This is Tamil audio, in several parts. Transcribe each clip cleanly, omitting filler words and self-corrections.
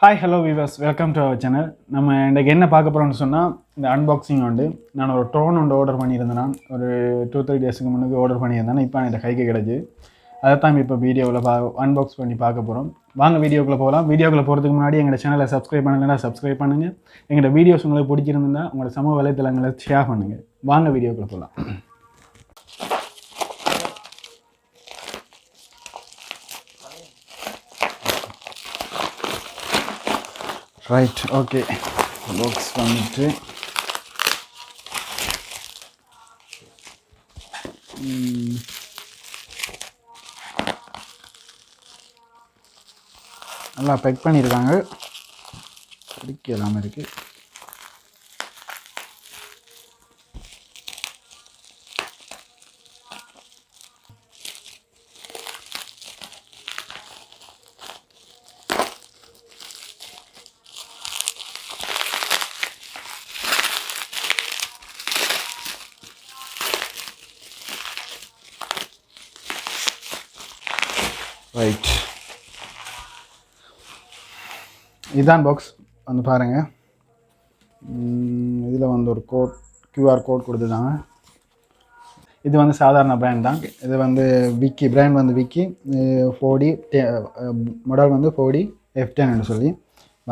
Hi hello viewers, welcome to our channel. நம்ம இன்றைக்கு என்ன பார்க்க போகிறோம்னு சொன்னால், இந்த அன்பாக்சிங் உண்டு. நான் ஒரு ட்ரோன் ஒன்று ஆர்டர் பண்ணியிருந்தேன். நான் ஒரு 2-3 டேஸுக்கு முன்னுக்கு ஆர்டர் பண்ணியிருந்தேன். இப்போ என் கைக்கு கிடச்சி அதை தான் இப்போ வீடியோவில் அன்பாக்ஸ் பண்ணி பார்க்க போகிறோம். வாங்க வீடியோக்குள்ளே போகலாம். வீடியோக்குள்ளே போகிறதுக்கு முன்னாடி எங்களோட சேனலை சப்ஸ்கிரைப் பண்ணலைன்னா சப்ஸ்கிரைப் பண்ணுங்கள். எங்களோட வீடியோஸ் உங்களுக்கு பிடிச்சிருந்தா உங்களோட சமூக வலைத்தளங்களை ஷேர் பண்ணுங்கள். வாங்க வீடியோக்குள்ளே போகலாம். Right, okay. பாக்ஸ் வந்துட்டு நல்லா பேக் பண்ணியிருக்காங்க. பிடிக்க எல்லாமே இருக்குது. ரைட், இதுதான் பாக்ஸ் வந்து பாருங்கள். இதில் வந்து ஒரு QR கோட் கொடுத்துருக்காங்க. இது வந்து சாதாரண பிராண்ட் தான். இது வந்து விக்கி பிராண்ட், வந்து விக்கி 4D மாடல் வந்து 4D-F10 சொல்லி.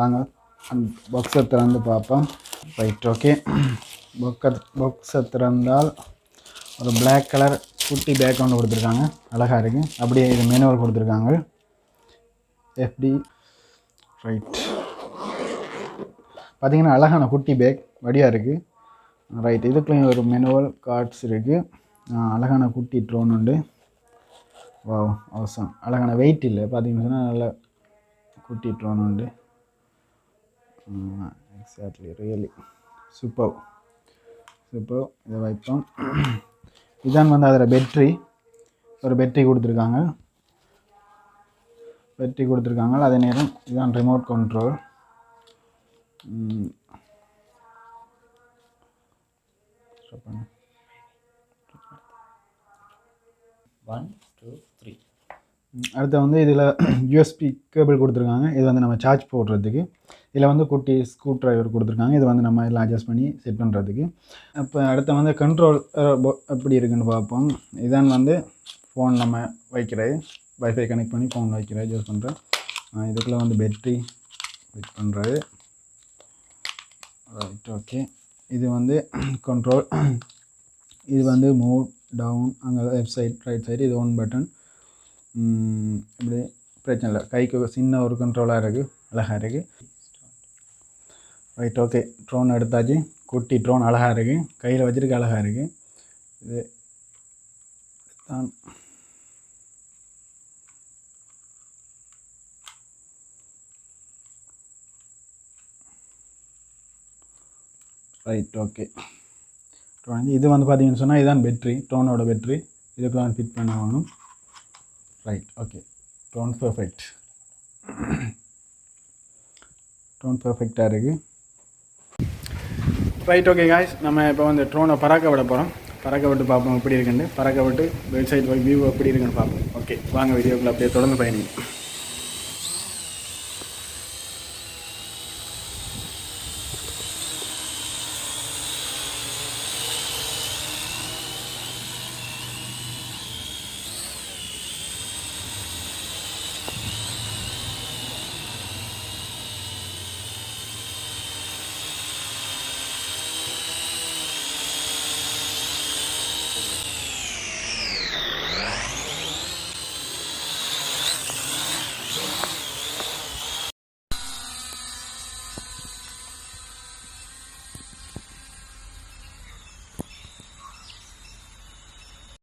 வாங்க பாக்ஸை திறந்து பார்ப்போம். Right, okay. பாக்ஸை திறந்தால் ஒரு பிளாக் கலர் குட்டி பேக்ரவுண்ட் கொடுத்துருக்காங்க. அழகாக இருக்குது. அப்படியே இது மெனுவல் கொடுத்துருக்காங்க. FD. ரைட், பார்த்தீங்கன்னா அழகான குட்டி பேக் வடியாக இருக்குது. ரைட், இதுக்குள்ளேயும் ஒரு மெனுவல் கார்ட்ஸ் இருக்குது. அழகான குட்டி ட்ரோன் உண்டு. வாவ், அவசரம். அழகான வெயிட் இல்லை பார்த்தீங்கன்னா சொன்னால் நல்ல குட்டி ட்ரோன் உண்டு. Exactly, really super. இதை வைப்போம். இதான் வந்து அதில் ஒரு பேட்டரி கொடுத்துருக்காங்க. அதே நேரம் இதுதான் ரிமோட் கண்ட்ரோல். 1 2 3. அடுத்து வந்து இதில் USB கேபிள் கொடுத்துருக்காங்க. இது வந்து நம்ம சார்ஜ் போடுறதுக்கு. இதில் வந்து குட்டி ஸ்க்ரூ ட்ரைவர் கொடுத்துருக்காங்க. இது வந்து நம்ம எல்லாம் அட்ஜஸ்ட் பண்ணி செட் பண்ணுறதுக்கு. அப்போ அடுத்து வந்து கண்ட்ரோல் எப்படி இருக்குன்னு பார்ப்போம். இதான் வந்து ஃபோன் நம்ம வைக்கிறது, வைஃபை கனெக்ட் பண்ணி ஃபோன் வைக்கிறது, யூஸ் பண்ணுறேன். இதுக்குள்ளே வந்து பேட்ரி ஃபிட் பண்ணுறது. Right, okay. இது வந்து கண்ட்ரோல். இது வந்து மூவ் டவுன், அங்கே லெஃப்ட் சைட் ரைட் சைடு. இது ஒன் பட்டன். இப்படி பிரச்சனை இல்லை. கைக்கு சின்ன ஒரு கண்ட்ரோலாக இருக்குது, அழகாக இருக்குது. Right, okay. ட்ரோன் எடுத்தாச்சு. குட்டி ட்ரோன் அழகாக இருக்குது, கையில் வச்சுருக்க அழகாக இருக்குது. இது தான். Right, okay. ட்ரோன் இது வந்து பார்த்தீங்கன்னு சொன்னால் இதுதான் பேட்ரி, ட்ரோனோட பேட்ரி. இதுக்கு தான் ஃபிட் பண்ண வேணும். Right, okay. ட்ரோன் பர்ஃபெக்டாக இருக்குது. Right, okay guys. நம்ம இப்போ வந்து ட்ரோனை பறக்க விட போகிறோம். பறக்க விட்டு பார்ப்போம் எப்படி இருக்குன்னு. பறக்க விட்டு வெப்சைட் வியூ எப்படி இருக்குன்னு பார்ப்போம். ஓகே, வாங்க வீடியோக்குள்ள அப்படியே தொடர்ந்து பயணிங்க.